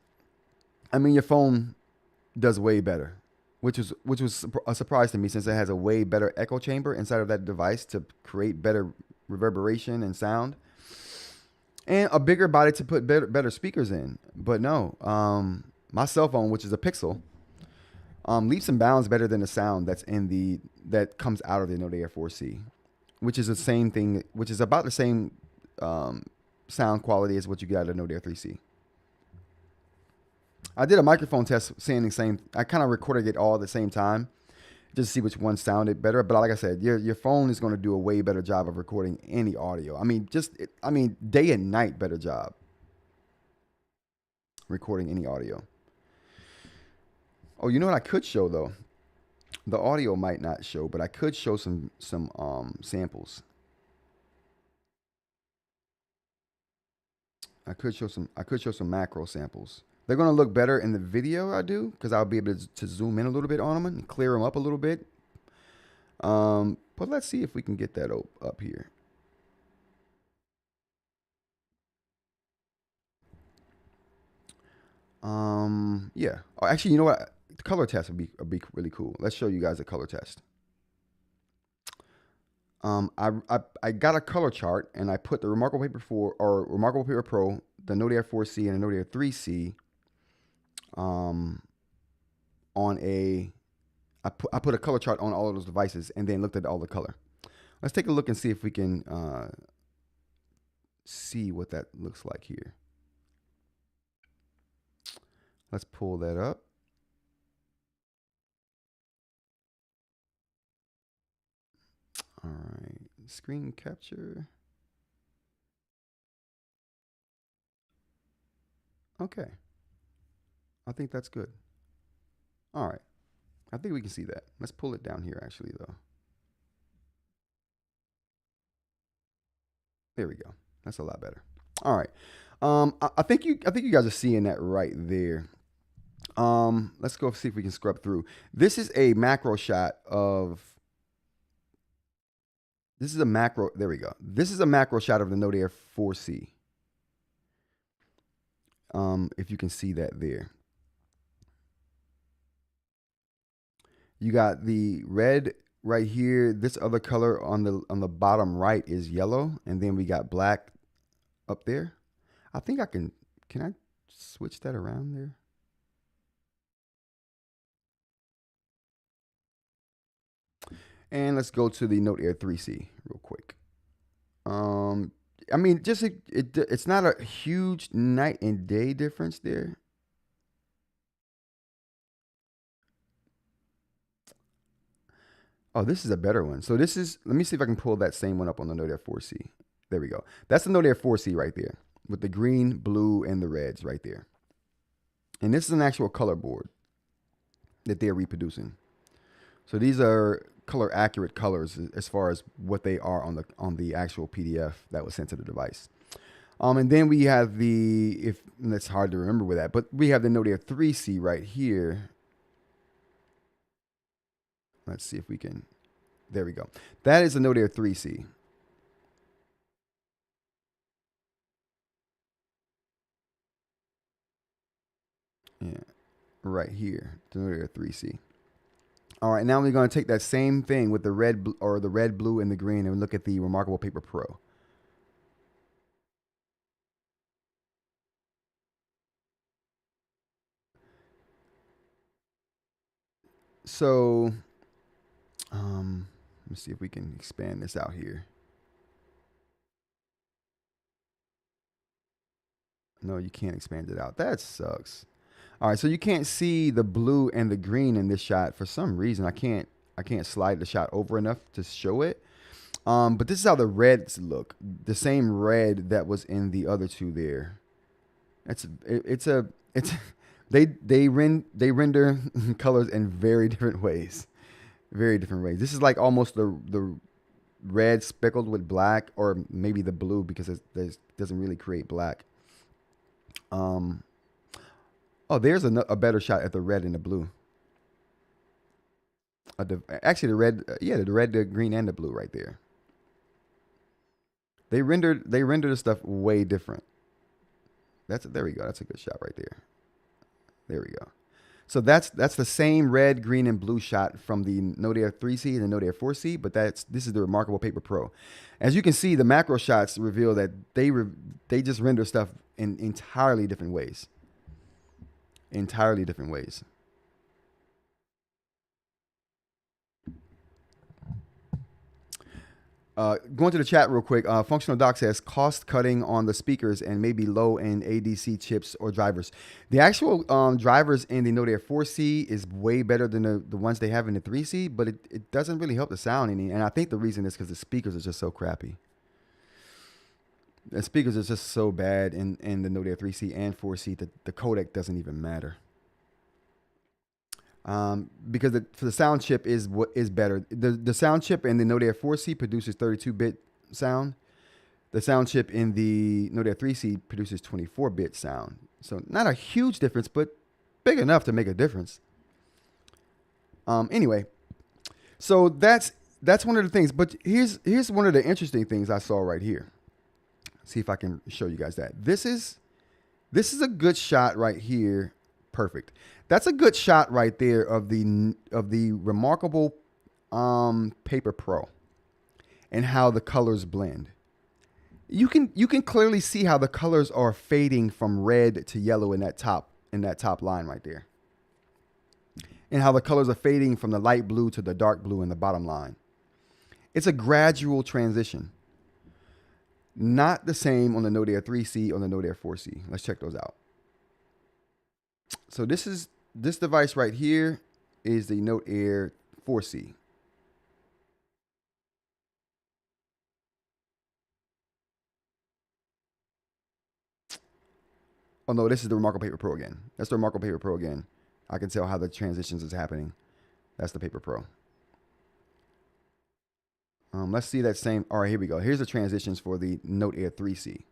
I mean, your phone does way better, which was a surprise to me since it has a way better echo chamber inside of that device to create better reverberation and sound, and a bigger body to put better speakers in. But no, my cell phone, which is a Pixel, leaps and bounds better than the sound that comes out of the Note Air 4C, which is the same thing, which is about the same um, sound quality as what you get out of the Note Air 3C. I did a microphone test saying the same. I kind of recorded it all at the same time just to see which one sounded better. But like I said, your phone is going to do a way better job of recording any audio. I mean, day and night better job recording any audio. Oh, you know what I could show though? The audio might not show, but I could show some samples. I could show some macro samples. They're gonna look better in the video I do because I'll be able to zoom in a little bit on them and clear them up a little bit. But let's see if we can get that up here. Yeah. Oh, actually, you know what? The color test would be really cool. Let's show you guys a color test. I got a color chart and I put the Remarkable Paper 4 or Remarkable Paper Pro, the Note Air 4C and the Note Air 3C on I put a color chart on all of those devices and then looked at all the color. Let's take a look and see if we can see what that looks like here. Let's pull that up. All right, screen capture. Okay, I think that's good. All right, I think we can see that. Let's pull it down here actually though. There we go. That's a lot better. All right. I think you guys are seeing that right there. Let's go see if we can scrub through. This is a macro shot of. This is a macro. There we go. This is a macro shot of the Note Air 4C. If you can see that there. You got the red right here. This other color on the bottom right is yellow, and then we got black up there. I think I can I switch that around there? And let's go to the Note Air 3C real quick. I mean, just it's not a huge night and day difference there. Oh, this is a better one. So this is, let me see if I can pull that same one up on the Note Air 4C. There we go. That's the Note Air 4C right there with the green, blue, and the reds right there. And this is an actual color board that they're reproducing. So these are color accurate colors as far as what they are on the actual PDF that was sent to the device. And then we have and it's hard to remember with that, but we have the Note Air 3C right here. Let's see if we can, there we go. That is the Note Air 3C. Yeah, right here, the Note Air 3C. All right, now we're going to take that same thing with the red, blue, and the green, and look at the Remarkable Paper Pro. So, let me see if we can expand this out here. No, you can't expand it out. That sucks. All right, so you can't see the blue and the green in this shot for some reason. I can't slide the shot over enough to show it. But this is how the reds look. The same red that was in the other two there. They render colors in very different ways. Very different ways. This is like almost the red speckled with black, or maybe the blue because it doesn't really create black. Oh, there's a better shot at the red and the blue. Actually, the red, the red, the green, and the blue right there. They rendered the stuff way different. There we go. That's a good shot right there. There we go. So that's the same red, green, and blue shot from the Note Air 3C and the Note Air 4C, but this is the Remarkable Paper Pro. As you can see, the macro shots reveal that they just render stuff in entirely different ways. Entirely different ways. Going to the chat real quick. Functional Doc says cost cutting on the speakers and maybe low end ADC chips or drivers. The actual drivers in the Note Air 4C is way better than the ones they have in the 3C, but it doesn't really help the sound any. And I think the reason is because the speakers are just so crappy. The speakers are just so bad in the Note Air 3C and 4C that the codec doesn't even matter. Because for the sound chip is what is better. The sound chip in the Note Air 4C produces 32-bit sound. The sound chip in the Note Air 3C produces 24-bit sound. So not a huge difference, but big enough to make a difference. Anyway, so that's one of the things. But here's one of the interesting things I saw right here. See if I can show you guys that. This is a good shot right here. Perfect. That's a good shot right there of the Remarkable Paper Pro and how the colors blend. You can clearly see how the colors are fading from red to yellow in that top line right there. And how the colors are fading from the light blue to the dark blue in the bottom line. It's a gradual transition. Not the same on the Note Air 3C or the Note Air 4C. Let's check those out. So this device right here is the Note Air 4C. Oh no, this is the Remarkable Paper Pro again. That's the Remarkable Paper Pro again. I can tell how the transitions is happening. That's the Paper Pro. Let's see that same. All right, here we go. Here's the transitions for the Note Air 3C.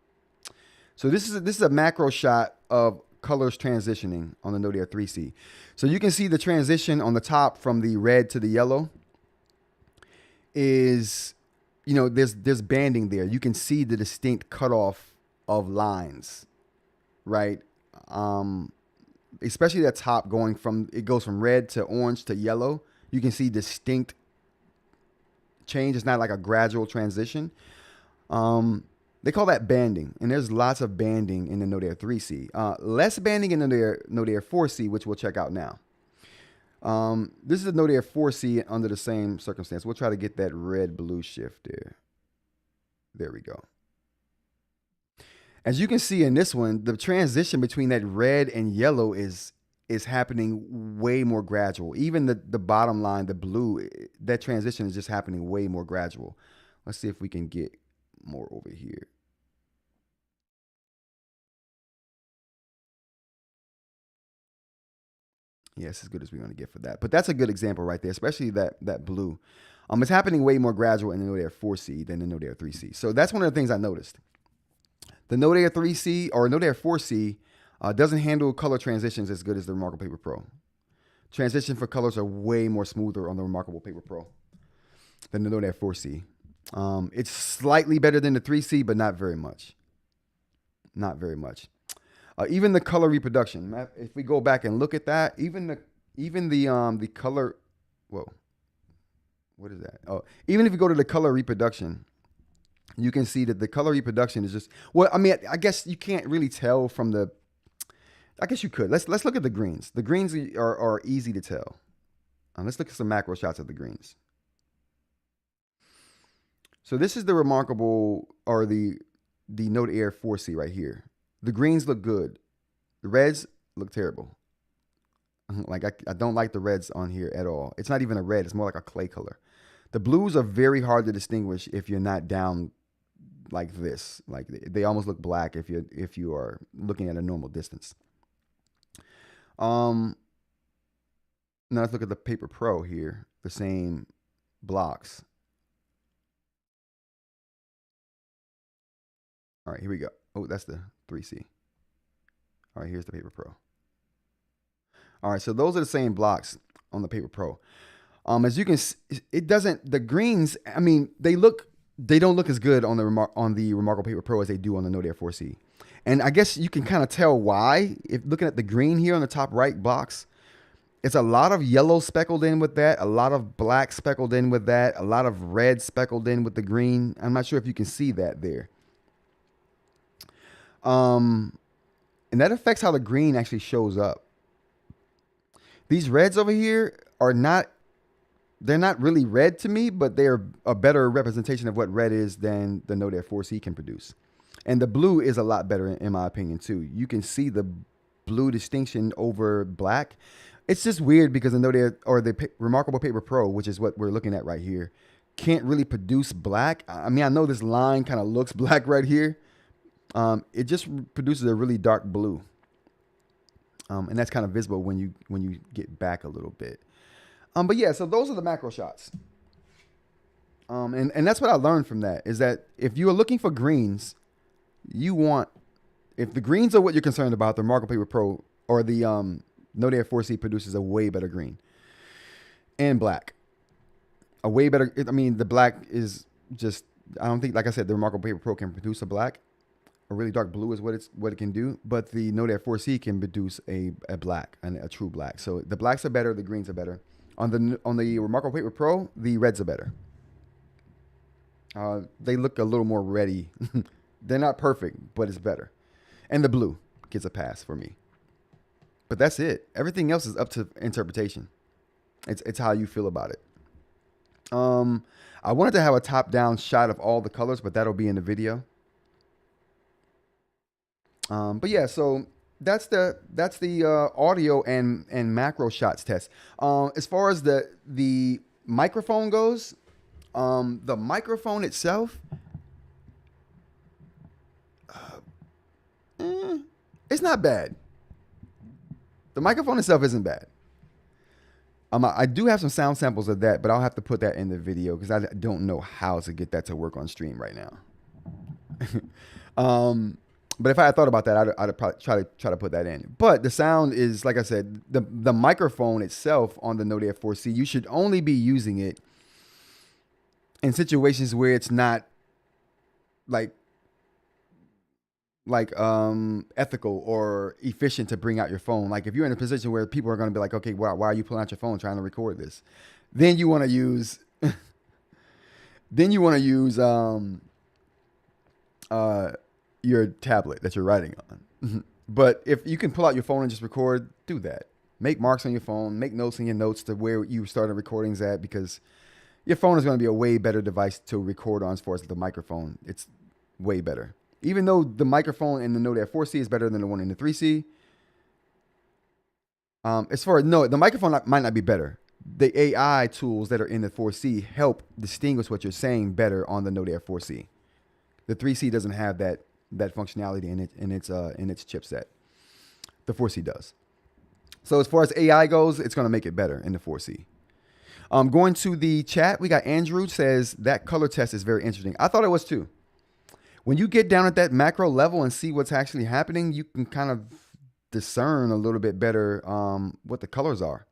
So this is a macro shot of colors transitioning on the Note Air 3C. So you can see the transition on the top from the red to the yellow is, there's banding there. You can see the distinct cutoff of lines, right? Especially that top it goes from red to orange to yellow. You can see distinct change. It's not like a gradual transition. They call that banding, and there's lots of banding in the Note Air 3C. Less banding in the Note Air 4C, which we'll check out now. This is the Note Air 4C under the same circumstance. We'll try to get that red-blue shift there. There we go. As you can see in this one, the transition between that red and yellow is happening way more gradual. Even the bottom line, the blue, that transition is just happening way more gradual. Let's see if we can get more over here. Yes, as good as we're going to get for that. But that's a good example right there, especially that blue. It's happening way more gradual in the Note Air 4C than the Note Air 3C. So that's one of the things I noticed. The Note Air 3C or Note Air 4C doesn't handle color transitions as good as the Remarkable Paper Pro. Transition for colors are way more smoother on the Remarkable Paper Pro than the Note Air 4C. It's slightly better than the 3C, but not very much. Not very much. Even the color reproduction. If we go back and look at that, even the color. Whoa, what is that? Oh, even if you go to the color reproduction, you can see that the color reproduction is just. Well, I mean, I guess you can't really tell from the. I guess you could. Let's look at the greens. The greens are easy to tell. Let's look at some macro shots of the greens. So this is the Remarkable or the Note Air 4C right here. The greens look good. The reds look terrible. Like I don't like the reds on here at all. It's not even a red. It's more like a clay color. The blues are very hard to distinguish if you're not down like this. Like they almost look black if you are looking at a normal distance. Now let's look at the Paper Pro here. The same blocks. All right, here we go. Oh, that's the 3C. All right, here's the Paper Pro. All right, so those are the same blocks on the Paper Pro. As you can see, the greens, I mean, they don't look as good on the Remarkable Paper Pro as they do on the Note Air 4C. And I guess you can kind of tell why. If looking at the green here on the top right box, it's a lot of yellow speckled in with that, a lot of black speckled in with that, a lot of red speckled in with the green. I'm not sure if you can see that there. And that affects how the green actually shows up. These reds over here are not, they're not really red to me, but they're a better representation of what red is than the Note Air 4C can produce. And the blue is a lot better in my opinion too. You can see the blue distinction over black. It's just weird because the Note Air or the Remarkable Paper Pro, which is what we're looking at right here, can't really produce black. I mean, I know this line kind of looks black right here. It just produces a really dark blue. And that's kind of visible when you get back a little bit. But yeah, so those are the macro shots. And that's what I learned from that is that if you are looking for greens, if the greens are what you're concerned about, the Remarkable Paper Pro or the Note Air 4C produces a way better green and black. A way better. I mean, the black is just, I don't think, like I said, the Remarkable Paper Pro can produce a black. A really dark blue is what it can do, but the Note Air 4C can produce a black and a true black. So the blacks are better, the greens are better. On the Remarkable Paper Pro, the reds are better. They look a little more reddy. They're not perfect, but it's better. And the blue gets a pass for me. But that's it. Everything else is up to interpretation. It's how you feel about it. I wanted to have a top-down shot of all the colors, but that'll be in the video. But yeah, so that's the audio and macro shots test. As far as the microphone goes, the microphone itself, it's not bad. The microphone itself isn't bad. I do have some sound samples of that, but I'll have to put that in the video because I don't know how to get that to work on stream right now. But if I had thought about that, I'd probably try to put that in. But the sound is, like I said, the microphone itself on the Note Air 4C, you should only be using it in situations where it's not like ethical or efficient to bring out your phone. Like if you're in a position where people are going to be like, okay, why are you pulling out your phone trying to record this? Then you want to use, your tablet that you're writing on. But if you can pull out your phone and just record, do that. Make marks on your phone, make notes in your notes to where you started recordings at, because your phone is going to be a way better device to record on as far as the microphone. It's way better. Even though the microphone in the Note Air 4C is better than the one in the 3C. The microphone might not be better. The AI tools that are in the 4C help distinguish what you're saying better on the Note Air 4C. The 3C doesn't have that functionality in its chipset. The 4C does. So as far as AI goes, it's going to make it better in the 4C. Going to the chat, we got Andrew says that color test is very interesting. I thought it was too. When you get down at that macro level and see what's actually happening, you can kind of discern a little bit better what the colors are.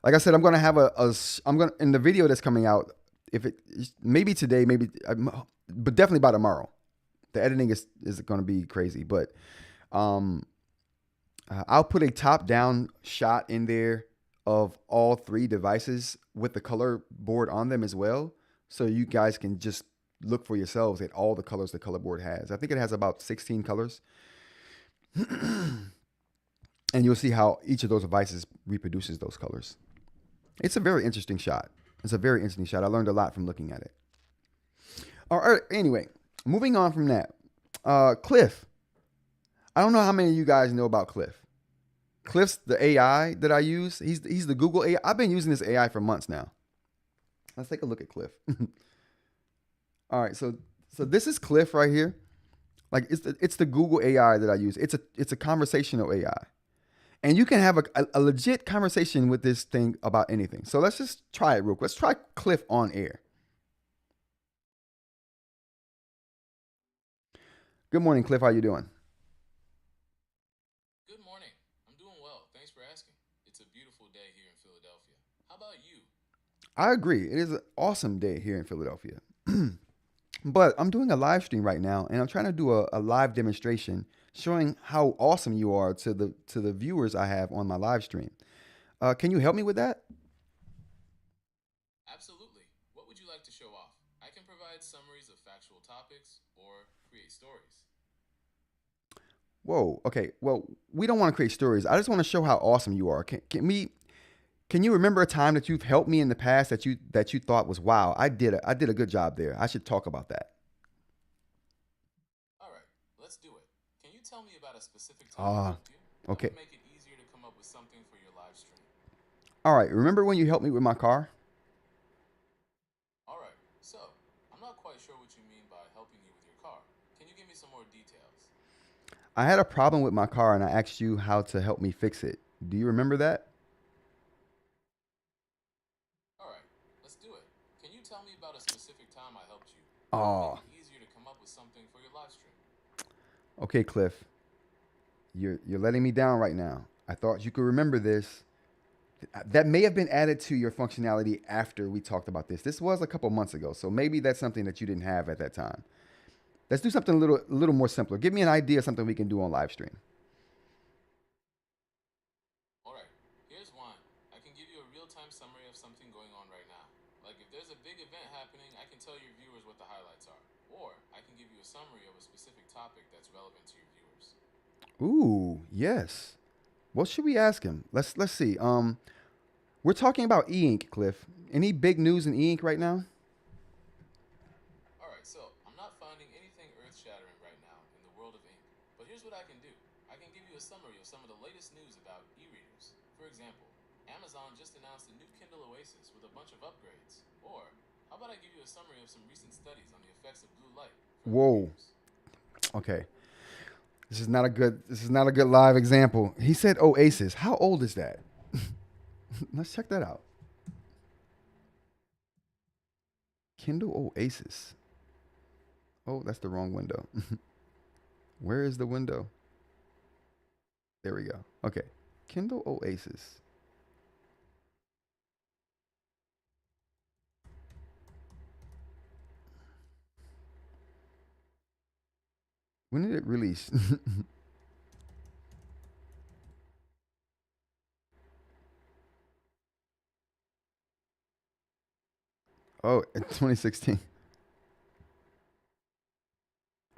Like I said, I'm going to have in the video that's coming out, maybe today, but definitely by tomorrow. The editing is going to be crazy, but I'll put a top-down shot in there of all three devices with the color board on them as well, so you guys can just look for yourselves at all the colors the color board has. I think it has about 16 colors, and you'll see how each of those devices reproduces those colors. It's a very interesting shot. I learned a lot from looking at it. All right. Anyway, moving on from that. Cliff. I don't know how many of you guys know about Cliff. Cliff's the AI that I use. He's the Google AI. I've been using this AI for months now. Let's take a look at Cliff. All right. So this is Cliff right here. Like it's the Google AI that I use. It's a conversational AI. And you can have a legit conversation with this thing about anything. So let's just try it real quick. Let's try Cliff on air. Good morning, Cliff. How you doing? Good morning. I'm doing well. Thanks for asking. It's a beautiful day here in Philadelphia. How about you? I agree. It is an awesome day here in Philadelphia. But I'm doing a live stream right now, and I'm trying to do a live demonstration showing how awesome you are to the viewers I have on my live stream. Can you help me with that? Absolutely. What would you like to show off? I can provide summaries of factual topics or create stories. Whoa. Okay. Well, we don't want to create stories. I just want to show how awesome you are. Can you remember a time that you've helped me in the past that you thought was wow? I did a good job there. I should talk about that. All right, let's do it. Can you tell me about a specific time I Ah. helped you? That Okay. would make it easier to come up with something for your live stream. All right. Remember when you helped me with my car? All right, so I'm not quite sure what you mean by helping you with your car. Can you give me some more details? I had a problem with my car and I asked you how to help me fix it. Do you remember that? All right, let's do it. Can you tell me about a specific time I helped you? That would make Oh. it easier to come up with something for your live stream. Okay, Cliff. You're letting me down right now. I thought you could remember this. That may have been added to your functionality after we talked about this. This was a couple months ago, so maybe that's something that you didn't have at that time. Let's do something a little more simpler. Give me an idea of something we can do on live stream. All right, here's one. I can give you a real-time summary of something going on right now. Like if there's a big event happening, I can tell your viewers what the highlights are. Or I can give you a summary of a specific topic that's relevant to your viewers. Ooh, yes. What should we ask him? Let's see. We're talking about eInk, Cliff. Any big news in eInk right now? All right, so I'm not finding anything earth-shattering right now in the world of ink. But here's what I can do. I can give you a summary of some of the latest news about e-readers. For example, Amazon just announced a new Kindle Oasis with a bunch of upgrades. Or how about I give you a summary of some recent studies on the effects of blue light for Whoa. e-readers? Okay. This is not a good live example. He said Oasis. How old is that? Let's check that out. Kindle Oasis. Oh, that's the wrong window. Where is the window? There we go. Okay. Kindle Oasis. When did it release? Oh, in 2016.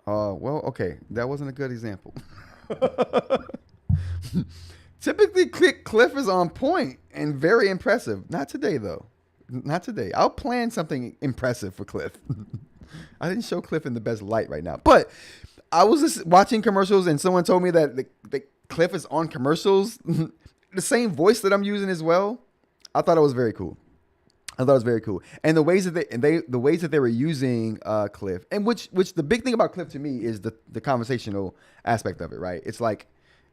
Well, okay. That wasn't a good example. Typically, Cliff is on point and very impressive. Not today, though. Not today. I'll plan something impressive for Cliff. I didn't show Cliff in the best light right now. But I was just watching commercials and someone told me that the Cliff is on commercials, the same voice that I'm using as well. I thought it was very cool. I thought it was very cool, and the ways that the ways that they were using Cliff, and which the big thing about Cliff to me is the conversational aspect of it, right? It's like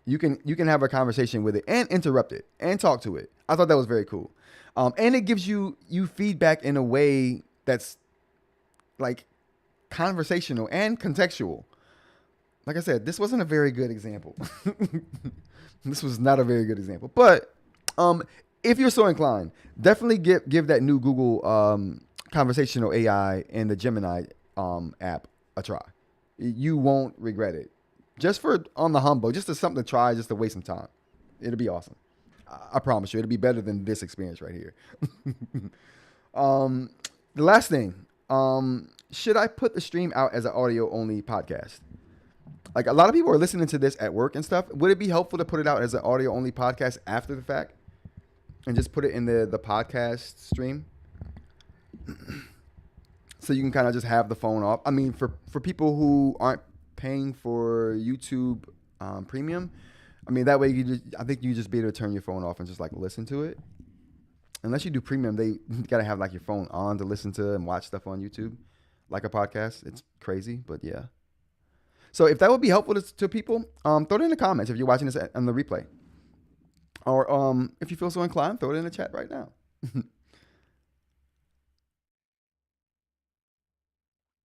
you can have a conversation with it and interrupt it and talk to it. I thought that was very cool, and it gives you feedback in a way that's like conversational and contextual. Like I said, this wasn't a very good example. This was not a very good example. But if you're so inclined, definitely give that new Google conversational AI and the Gemini app a try. You won't regret it. Just for on the humble, just as something to try, just to waste some time. It'll be awesome. I promise you, it'll be better than this experience right here. The last thing, should I put the stream out as an audio only podcast? Like a lot of people are listening to this at work and stuff. Would it be helpful to put it out as an audio only podcast after the fact and just put it in the podcast stream? So you can kind of just have the phone off. I mean, for people who aren't paying for YouTube Premium, I mean that way I think you just be able to turn your phone off and just like listen to it. Unless you do Premium, they gotta have like your phone on to listen to and watch stuff on YouTube, like a podcast. It's crazy, but yeah. So if that would be helpful to people, throw it in the comments if you're watching this on the replay. Or if you feel so inclined, throw it in the chat right now.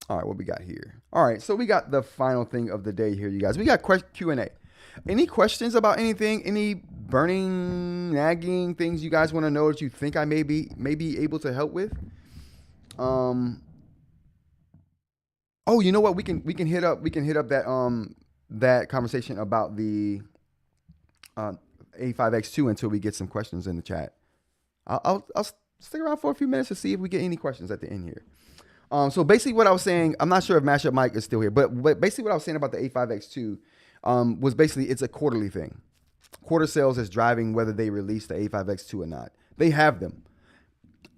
All right, what we got here? All right, so we got the final thing of the day here, you guys. We got Q&A. Any questions about anything? Any burning, nagging things you guys want to know that you think I may be able to help with? Oh, you know what? We can hit up that conversation about the A5X2 until we get some questions in the chat. I'll stick around for a few minutes to see if we get any questions at the end here. So basically, what I was saying, I'm not sure if Mashup Mike is still here, but basically what I was saying about the A5X2 was basically it's a quarterly thing. Quarter sales is driving whether they release the A5X2 or not. They have them.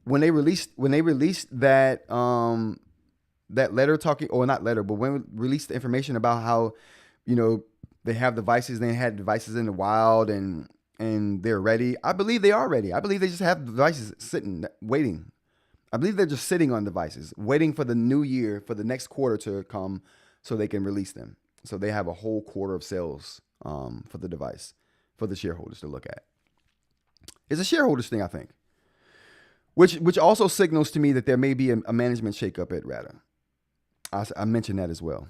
When they released that that letter talking, or not letter, but when we released the information about how, they have devices, they had devices in the wild and they're ready. I believe they are ready. I believe they just have devices sitting, waiting. I believe they're just sitting on devices, waiting for the new year, for the next quarter to come so they can release them. So they have a whole quarter of sales for the device for the shareholders to look at. It's a shareholders thing, I think, which also signals to me that there may be a management shakeup at Ratta. I mentioned that as well.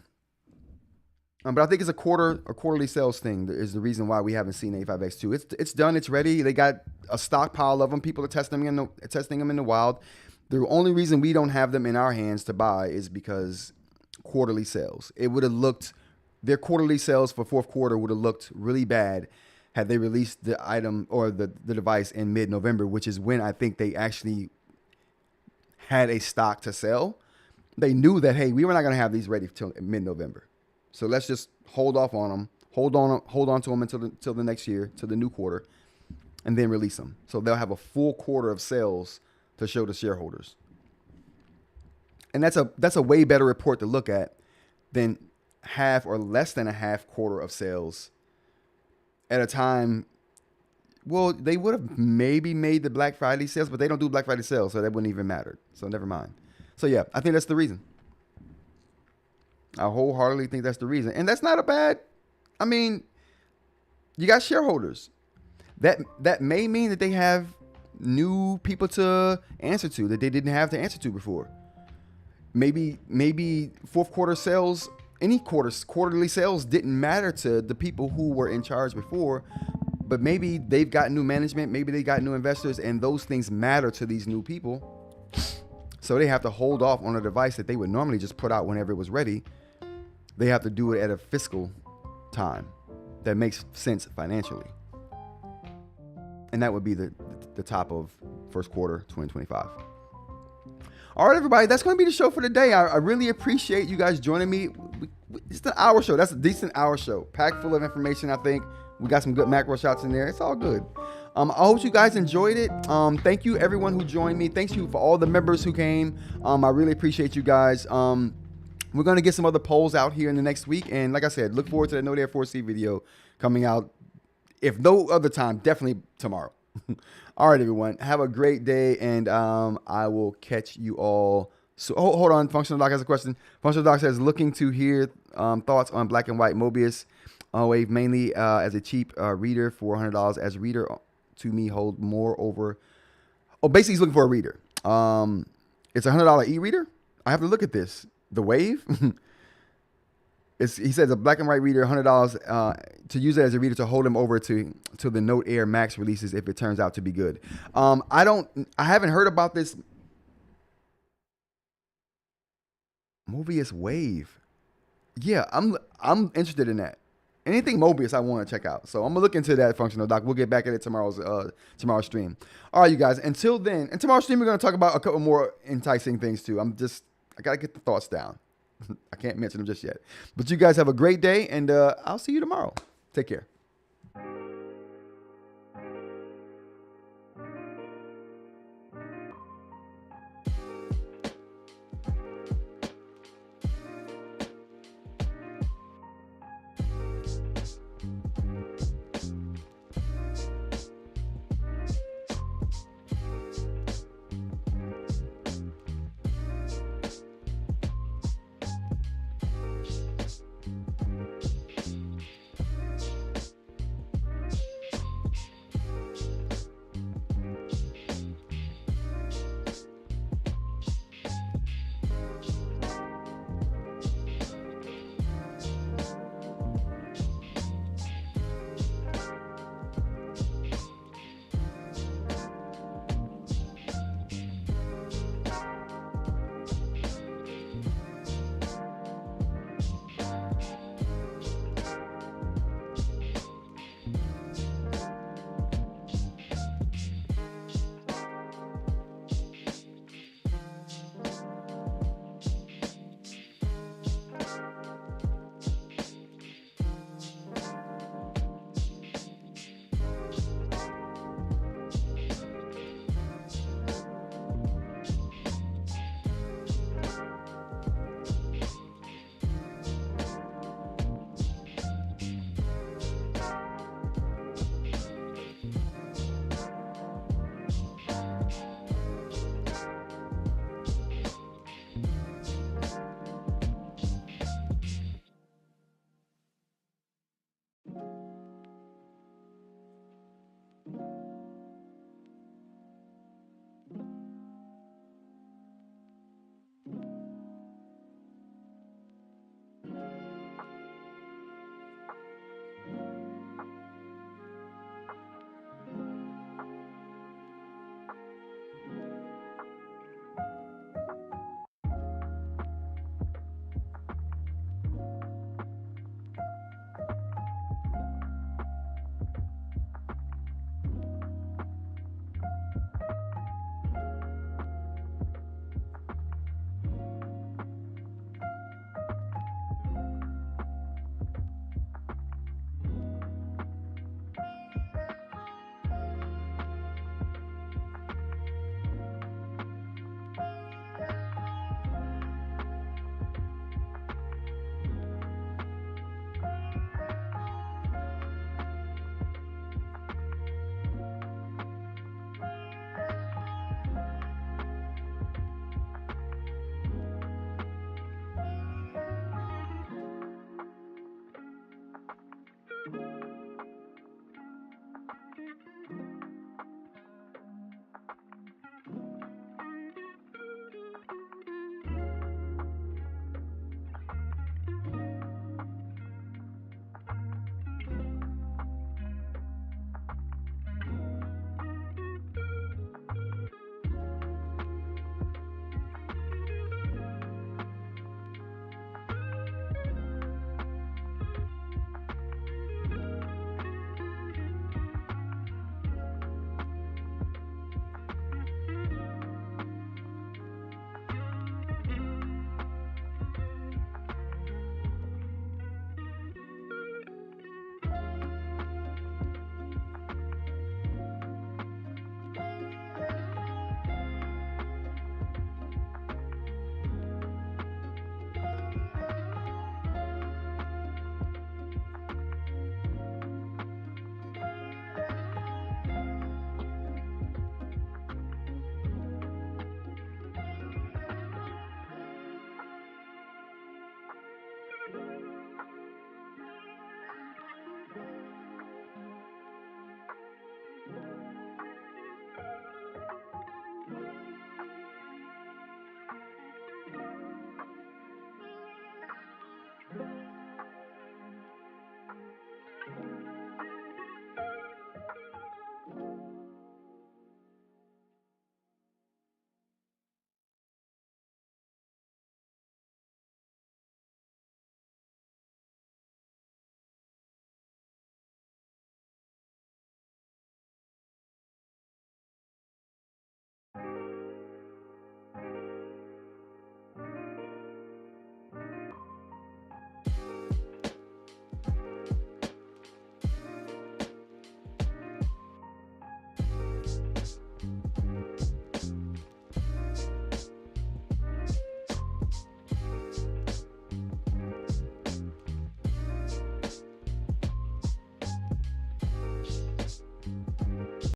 But I think it's a quarterly sales thing is the reason why we haven't seen A5X2. It's done. It's ready. They got a stockpile of them. People are testing them in the wild. The only reason we don't have them in our hands to buy is because quarterly sales. It would have looked, their quarterly sales for fourth quarter would have looked really bad had they released the item or the device in mid-November, which is when I think they actually had a stock to sell. They knew that, hey, we were not going to have these ready till mid-November. So let's just hold off on them, hold on to them until the next year, to the new quarter, and then release them. So they'll have a full quarter of sales to show the shareholders. And that's a way better report to look at than half or less than a half quarter of sales at a time. Well, they would have maybe made the Black Friday sales, but they don't do Black Friday sales, so that wouldn't even matter. So never mind. So yeah, I think that's the reason. I wholeheartedly think that's the reason. And that's not a bad, I mean, you got shareholders. That may mean that they have new people to answer to that they didn't have to answer to before. Maybe fourth quarter sales, quarterly sales didn't matter to the people who were in charge before, but maybe they've got new management, maybe they got new investors, and those things matter to these new people. So they have to hold off on a device that they would normally just put out whenever it was ready. They have to do it at a fiscal time that makes sense financially. And that would be the top of first quarter 2025. All right, everybody, that's going to be the show for today. I really appreciate you guys joining me. It's an hour show. That's a decent hour show. Packed full of information, I think. We got some good macro shots in there. It's all good. I hope you guys enjoyed it. Thank you, everyone who joined me. Thank you for all the members who came. I really appreciate you guys. We're going to get some other polls out here in the next week. And like I said, look forward to the No Dare 4C video coming out. If no other time, definitely tomorrow. All right, everyone. Have a great day. And I will catch you all. So hold on. Functional Doc has a question. Functional Doc says, looking to hear thoughts on black and white Mobius wave, mainly as a cheap reader for $100 as reader to me hold more over. Oh, basically he's looking for a reader. It's a $100 e-reader. I have to look at this. The wave. He says a black and white reader, $100 to use it as a reader to hold him over to the Note Air Max releases if it turns out to be good. I haven't heard about this Mobius wave. Yeah, I'm interested in that. Anything Mobius I want to check out. So I'm going to look into that, Functional Doc. We'll get back at it tomorrow's stream. All right, you guys. Until then, and tomorrow's stream, we're going to talk about a couple more enticing things too. I got to get the thoughts down. I can't mention them just yet. But you guys have a great day, and I'll see you tomorrow. Take care.